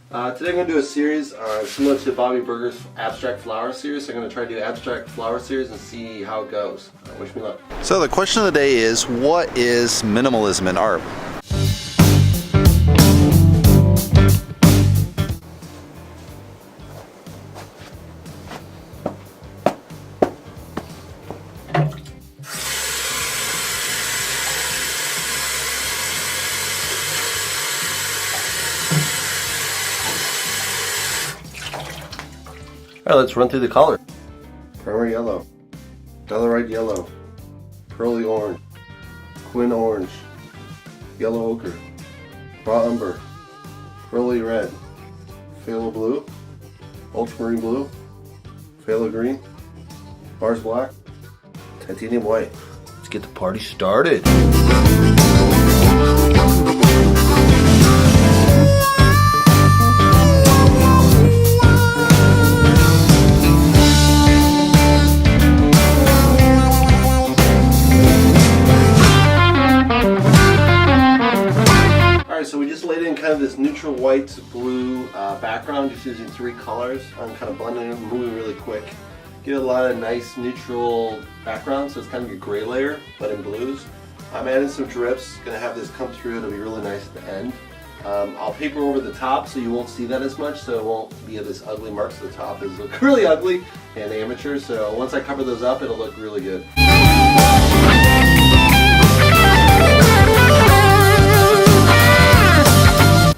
Today I'm going to do a series similar to Bobby Burger's Abstract Flower series. So I'm going to try to do Abstract Flower series and see how it goes. Wish me luck. So the question of the day is, what is minimalism in art? Alright, let's run through the color. Primary yellow, Dollarite yellow, pearly orange, quin orange, yellow ochre, raw umber, pearly red, phthalo blue, ultramarine blue, phthalo green, Mars black, titanium white. Let's get the party started. So we just laid in kind of this neutral white blue background, just using 3 colors. I'm kind of blending it, moving really quick. Get a lot of nice neutral background, so it's kind of a gray layer, but in blues. I'm adding some drips, gonna have this come through, it'll be really nice at the end. I'll paper over the top so you won't see that as much, so it won't be this ugly marks at the top. It'll look really ugly and amateur, so once I cover those up, it'll look really good.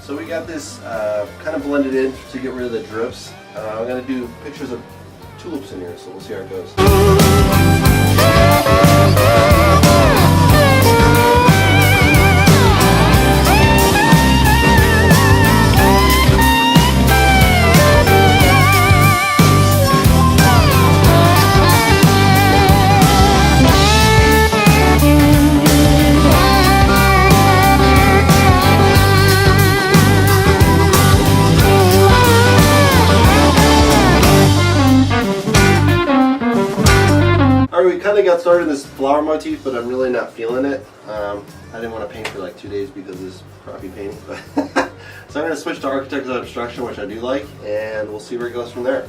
So we got this kind of blended in to get rid of the drips. I'm going to do pictures of tulips in here, so we'll see how it goes. We kind of got started in this flower motif, but I'm really not feeling it. I didn't want to paint for like 2 days because of this crappy painting. But so I'm going to switch to Architectural Abstraction, which I do like, and we'll see where it goes from there.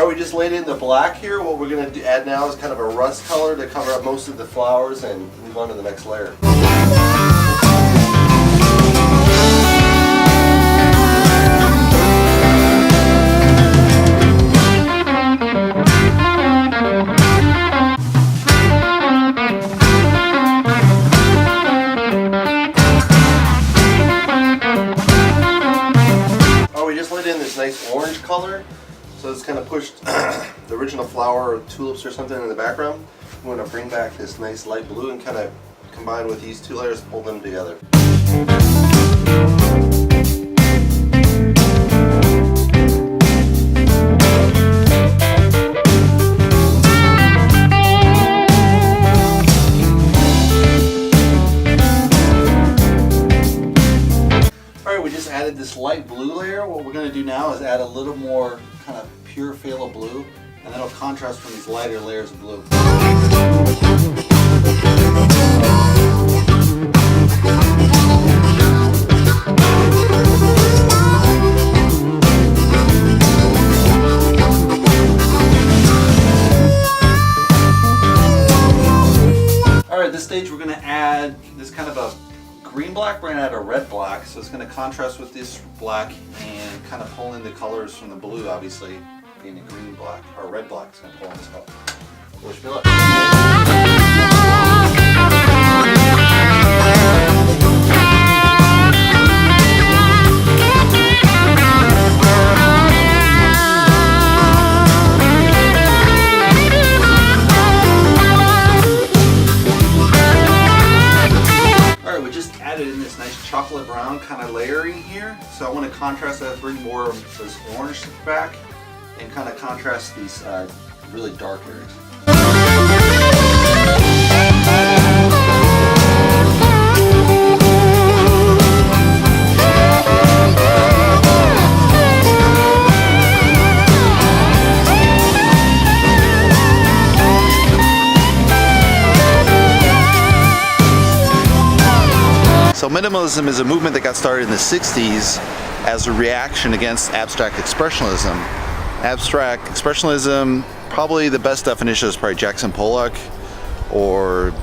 We just laid in the black here. What we're going to add now is kind of a rust color to cover up most of the flowers and move on to the next layer. We just laid in this nice orange color. So it's kind of pushed the original flower or tulips or something in the background. I'm going to bring back this nice light blue and kind of combine with these 2 layers, pull them together. Alright, we just added this light blue layer. What we're going to do now is add a little more kind of pure phthalo blue, and that'll contrast from these lighter layers of blue. Alright, at this stage we're going to add this kind of a green black. We're going to add a red black, so it's going to contrast with this black and kind of pull in the colors from the blue, obviously being a green black, or red black is going to pull in this color. Wish me luck. Chocolate brown kind of layering here, so I want to contrast that, bring more of this orange back and kind of contrast these really dark areas. minimalism is a movement that got started in the 60s as a reaction against abstract expressionism. Abstract expressionism, probably the best definition is probably Jackson Pollock, or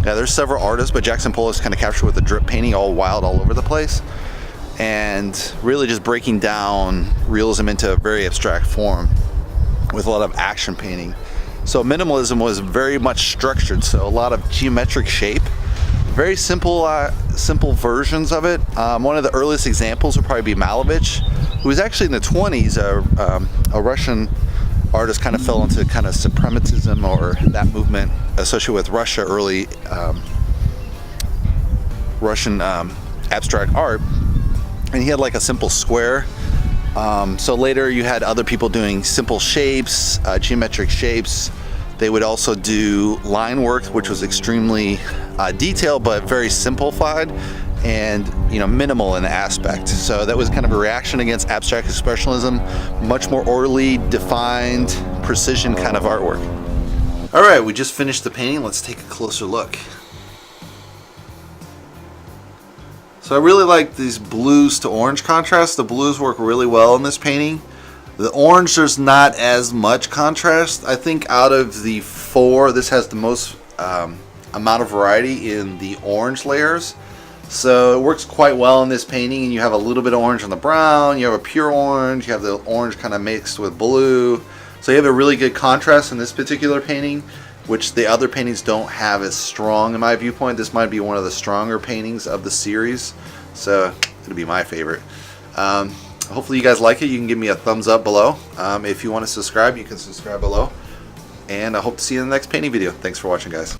yeah, there's several artists, but Jackson Pollock's kind of captured with the drip painting, all wild all over the place, and really just breaking down realism into a very abstract form with a lot of action painting. So minimalism was very much structured, so a lot of geometric shape, very simple versions of it. One of the earliest examples would probably be Malevich, who was actually in the 20s a Russian artist, kind of fell into kind of suprematism, or that movement associated with Russia, early Russian abstract art, and he had like a simple square. So later you had other people doing simple shapes, geometric shapes. They would also do line work, which was extremely detailed but very simplified and, you know, minimal in aspect. So that was kind of a reaction against abstract expressionism, much more orderly, defined, precision kind of artwork. All right, we just finished the painting. Let's take a closer look. So I really like these blues to orange contrast. The blues work really well in this painting. The orange, there's not as much contrast. I think out of the four, this has the most amount of variety in the orange layers. So it works quite well in this painting, and you have a little bit of orange on the brown, you have a pure orange, you have the orange kind of mixed with blue. So you have a really good contrast in this particular painting, which the other paintings don't have as strong in my viewpoint. This might be one of the stronger paintings of the series, so it'll be my favorite. Hopefully you guys like it. You can give me a thumbs up below. If you want to subscribe, you can subscribe below. And I hope to see you in the next painting video. Thanks for watching, guys.